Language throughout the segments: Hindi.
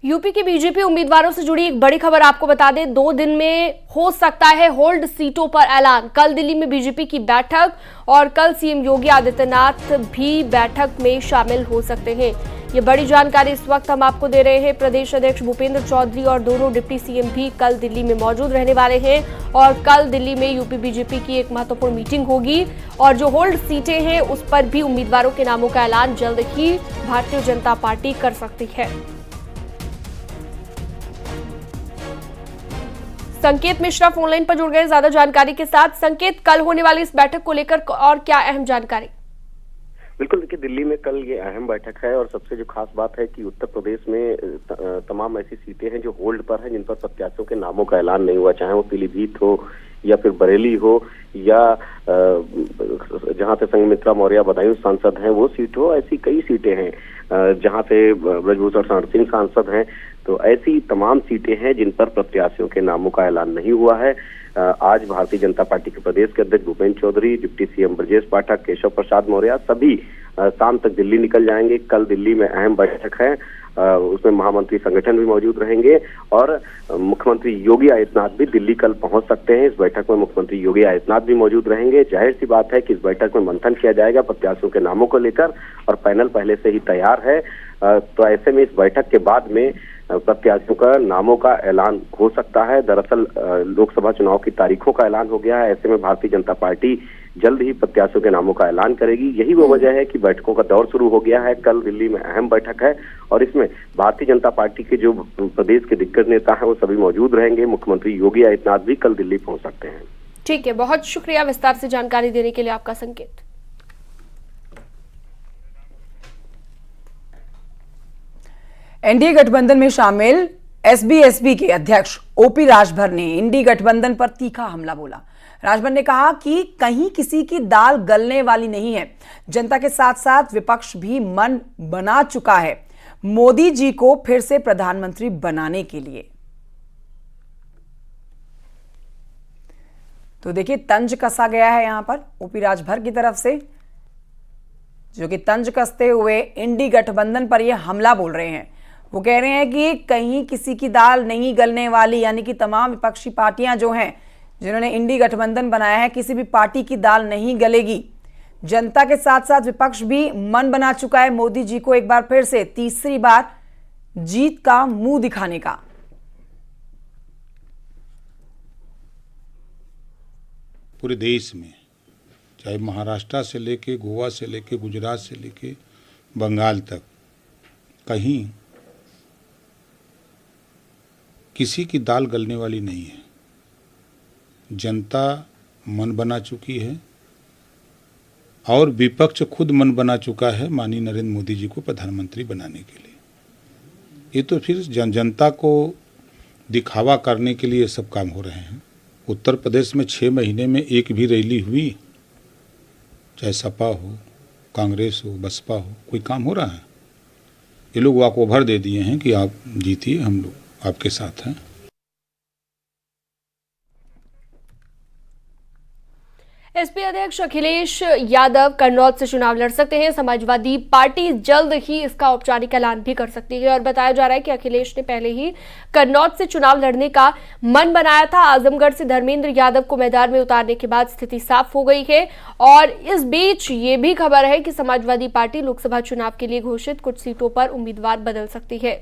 यूपी के बीजेपी उम्मीदवारों से जुड़ी एक बड़ी खबर आपको बता दें, 2 दिन में हो सकता है होल्ड सीटों पर ऐलान। कल दिल्ली में बीजेपी की बैठक और कल सीएम योगी आदित्यनाथ भी बैठक में शामिल हो सकते हैं। ये बड़ी जानकारी इस वक्त हम आपको दे रहे हैं। प्रदेश अध्यक्ष भूपेंद्र चौधरी और दोनों डिप्टी सीएम भी कल दिल्ली में मौजूद रहने वाले हैं और कल दिल्ली में यूपी बीजेपी की एक महत्वपूर्ण मीटिंग होगी और जो होल्ड सीटें हैं उस पर भी उम्मीदवारों के नामों का ऐलान जल्द ही भारतीय जनता पार्टी कर सकती है। संकेत मिश्रा फोनलाइन पर जुड़ गए ज्यादा जानकारी के साथ। संकेत, कल होने वाली इस बैठक को लेकर और क्या अहम जानकारी? बिल्कुल, देखिए दिल्ली में कल ये अहम बैठक है और सबसे जो खास बात है कि उत्तर प्रदेश में तमाम ऐसी सीटें हैं जो होल्ड पर हैं, जिन पर प्रत्याशियों के नामों का ऐलान नहीं हुआ, चाहे वो पीलीभीत हो या फिर बरेली हो या जहां से संघमित्रा मौर्य बदायूं सांसद हैं वो सीट हो। ऐसी कई सीटें हैं जहां से ब्रजभूषण शरण सिंह सांसद हैं। तो ऐसी तमाम सीटें हैं जिन पर प्रत्याशियों के नामों का ऐलान नहीं हुआ है। आज भारतीय जनता पार्टी के प्रदेश के अध्यक्ष भूपेंद्र चौधरी, डिप्टी सीएम ब्रजेश पाठक, केशव प्रसाद मौर्य सभी शाम तक दिल्ली निकल जाएंगे। कल दिल्ली में अहम बैठक है, उसमें महामंत्री संगठन भी मौजूद रहेंगे और मुख्यमंत्री योगी आदित्यनाथ भी दिल्ली कल पहुंच सकते हैं। इस बैठक में मुख्यमंत्री योगी आदित्यनाथ भी मौजूद रहेंगे। जाहिर सी बात है कि इस बैठक में मंथन किया जाएगा प्रत्याशियों के नामों को लेकर और पैनल पहले से ही तैयार है। तो ऐसे में इस बैठक के बाद में प्रत्याशियों का नामों का ऐलान हो सकता है। दरअसल लोकसभा चुनाव की तारीखों का ऐलान हो गया है। ऐसे में भारतीय जनता पार्टी जल्द ही प्रत्याशियों के नामों का ऐलान करेगी। यही वो वजह है कि बैठकों का दौर शुरू हो गया है। कल दिल्ली में अहम बैठक है और इसमें भारतीय जनता पार्टी के जो प्रदेश के दिग्गज नेता हैं वो सभी मौजूद रहेंगे। मुख्यमंत्री योगी आदित्यनाथ भी कल दिल्ली पहुंच सकते हैं। ठीक है, बहुत शुक्रिया विस्तार से जानकारी देने के लिए आपका संकेत। एनडीए गठबंधन में शामिल एसबीएसपी के अध्यक्ष ओपी राजभर ने इंडी गठबंधन पर तीखा हमला बोला। राजभर ने कहा कि कहीं किसी की दाल गलने वाली नहीं है। जनता के साथ साथ विपक्ष भी मन बना चुका है मोदी जी को फिर से प्रधानमंत्री बनाने के लिए। तो देखिए, तंज कसा गया है यहां पर ओपी राजभर की तरफ से, जो कि तंज कसते हुए इंडी गठबंधन पर यह हमला बोल रहे हैं। वो कह रहे हैं कि कहीं किसी की दाल नहीं गलने वाली, यानी कि तमाम विपक्षी पार्टियां जो हैं जिन्होंने इंडी गठबंधन बनाया है, किसी भी पार्टी की दाल नहीं गलेगी। जनता के साथ साथ विपक्ष भी मन बना चुका है मोदी जी को एक बार फिर से तीसरी बार जीत का मुंह दिखाने का। पूरे देश में चाहे महाराष्ट्र से लेके गोवा से लेके गुजरात से लेके बंगाल तक कहीं किसी की दाल गलने वाली नहीं है। जनता मन बना चुकी है और विपक्ष खुद मन बना चुका है माननीय नरेंद्र मोदी जी को प्रधानमंत्री बनाने के लिए। ये तो फिर जनता को दिखावा करने के लिए सब काम हो रहे हैं। उत्तर प्रदेश में 6 महीने में एक भी रैली हुई, चाहे सपा हो, कांग्रेस हो, बसपा हो, कोई काम हो रहा है? ये लोग वॉक ओवर दे दिए हैं कि आप जीतिए, हम लोग आपके साथ हैं। एसपी अध्यक्ष अखिलेश यादव कन्नौज से चुनाव लड़ सकते हैं। समाजवादी पार्टी जल्द ही इसका औपचारिक ऐलान भी कर सकती है और बताया जा रहा है कि अखिलेश ने पहले ही कन्नौज से चुनाव लड़ने का मन बनाया था। आजमगढ़ से धर्मेंद्र यादव को मैदान में उतारने के बाद स्थिति साफ हो गई है और इस बीच ये भी खबर है कि समाजवादी पार्टी लोकसभा चुनाव के लिए घोषित कुछ सीटों पर उम्मीदवार बदल सकती है।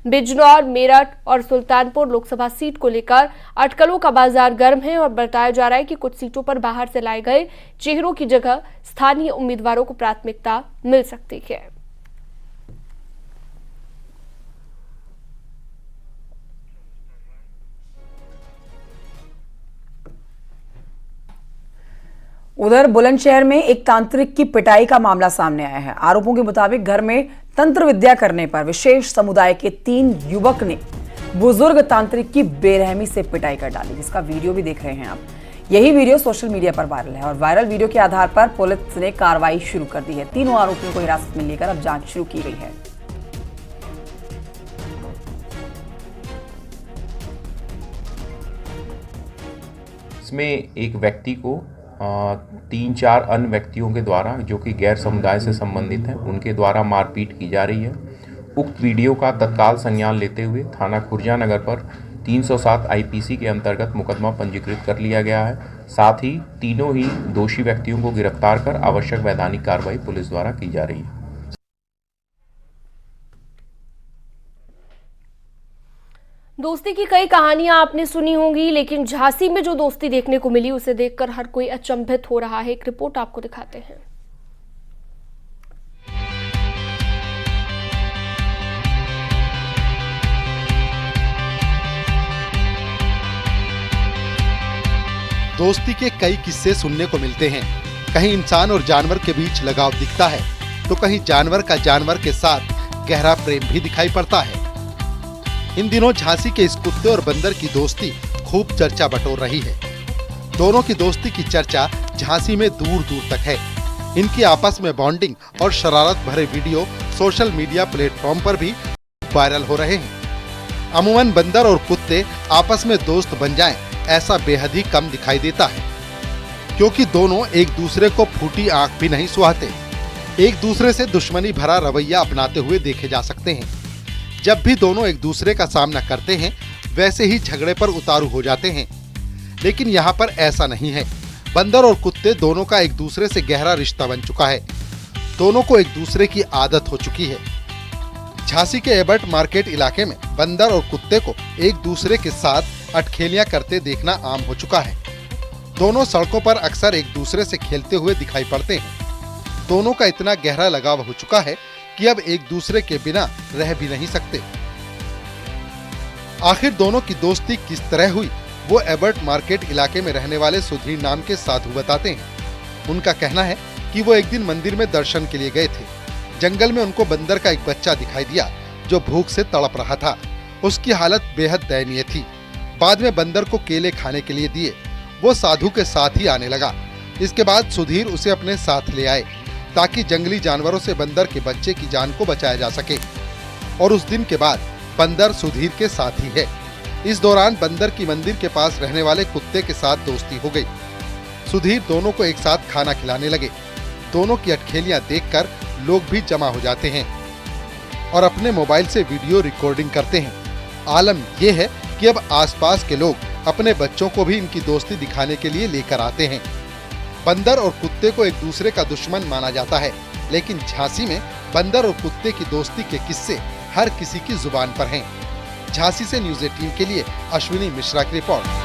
बिजनौर, मेरठ और सुल्तानपुर लोकसभा सीट को लेकर अटकलों का बाजार गर्म है और बताया जा रहा है कि कुछ सीटों पर बाहर से लाए गए चेहरों की जगह स्थानीय उम्मीदवारों को प्राथमिकता मिल सकती है। उधर बुलंदशहर में एक तांत्रिक की पिटाई का मामला सामने आया है। आरोपों के मुताबिक घर में तंत्र विद्या करने पर विशेष समुदाय के 3 युवक ने बुजुर्ग तांत्रिक की बेरहमी से पिटाई कर डाली, जिसका वीडियो भी देख रहे हैं आप। यही वीडियो सोशल मीडिया पर वायरल है और वायरल वीडियो के आधार पर पुलिस ने कार्रवाई शुरू कर दी है। तीनों आरोपियों को हिरासत में लेकर अब जांच शुरू की गई है। इसमें एक व्यक्ति को 3-4 अन्य व्यक्तियों के द्वारा, जो कि गैर समुदाय से संबंधित हैं, उनके द्वारा मारपीट की जा रही है उक्त वीडियो का तत्काल संज्ञान लेते हुए थाना खुर्जा नगर पर 307 आईपीसी के अंतर्गत मुकदमा पंजीकृत कर लिया गया है। साथ ही तीनों ही दोषी व्यक्तियों को गिरफ्तार कर आवश्यक वैधानिक कार्रवाई पुलिस द्वारा की जा रही है। दोस्ती की कई कहानियां आपने सुनी होंगी, लेकिन झांसी में जो दोस्ती देखने को मिली उसे देखकर हर कोई अचंभित हो रहा है। एक रिपोर्ट आपको दिखाते हैं। दोस्ती के कई किस्से सुनने को मिलते हैं। कहीं इंसान और जानवर के बीच लगाव दिखता है, तो कहीं जानवर का जानवर के साथ गहरा प्रेम भी दिखाई पड़ता है। इन दिनों झांसी के इस कुत्ते और बंदर की दोस्ती खूब चर्चा बटोर रही है। दोनों की दोस्ती की चर्चा झांसी में दूर दूर तक है। इनकी आपस में बॉन्डिंग और शरारत भरे वीडियो सोशल मीडिया प्लेटफॉर्म पर भी वायरल हो रहे हैं। अमूमन बंदर और कुत्ते आपस में दोस्त बन जाएं, ऐसा बेहद ही कम दिखाई देता है, क्योंकि दोनों एक दूसरे को फूटी आंख भी नहीं सुहाते। एक दूसरे से दुश्मनी भरा रवैया अपनाते हुए देखे जा सकते हैं। जब भी दोनों एक दूसरे का सामना करते हैं, वैसे ही झगड़े पर उतारू हो जाते हैं। लेकिन यहाँ पर ऐसा नहीं है। बंदर और कुत्ते दोनों का एक दूसरे से गहरा रिश्ता बन चुका है। दोनों को एक दूसरे की आदत हो चुकी है। झांसी के एबर्ट मार्केट इलाके में बंदर और कुत्ते को एक दूसरे के साथ अटखेलियां करते देखना आम हो चुका है। दोनों सड़कों पर अक्सर एक दूसरे से खेलते हुए दिखाई पड़ते हैं। दोनों का इतना गहरा लगाव हो चुका है कि अब एक दूसरे के बिना रह भी नहीं सकते। आखिर दोनों की दोस्ती किस तरह हुई, वो एबर्ट मार्केट इलाके में रहने वाले सुधीर नाम के साधु बताते हैं। उनका कहना है कि वो एक दिन मंदिर में दर्शन के लिए गए थे। जंगल में उनको बंदर का एक बच्चा दिखाई दिया जो भूख से तड़प रहा था। उसकी हालत बेहद दयनीय थी। बाद में बंदर को केले खाने के लिए दिए। वो साधु के साथ ही आने लगा। इसके बाद सुधीर उसे अपने साथ ले आए ताकि जंगली जानवरों से बंदर के बच्चे की जान को बचाया जा सके। और उस दिन के बाद बंदर सुधीर के साथ ही है। इस दौरान बंदर की मंदिर के पास रहने वाले कुत्ते के साथ दोस्ती हो गई। सुधीर दोनों को एक साथ खाना खिलाने लगे। दोनों की अटखेलियां देखकर लोग भी जमा हो जाते हैं और अपने मोबाइल से वीडियो रिकॉर्डिंग करते हैं। आलम यह है कि अब आसपास के लोग अपने बच्चों को भी इनकी दोस्ती दिखाने के लिए लेकर आते हैं। बंदर और कुत्ते को एक दूसरे का दुश्मन माना जाता है, लेकिन झांसी में बंदर और कुत्ते की दोस्ती के किस्से हर किसी की जुबान पर हैं। झांसी से न्यूज़ 18 के लिए अश्विनी मिश्रा की रिपोर्ट।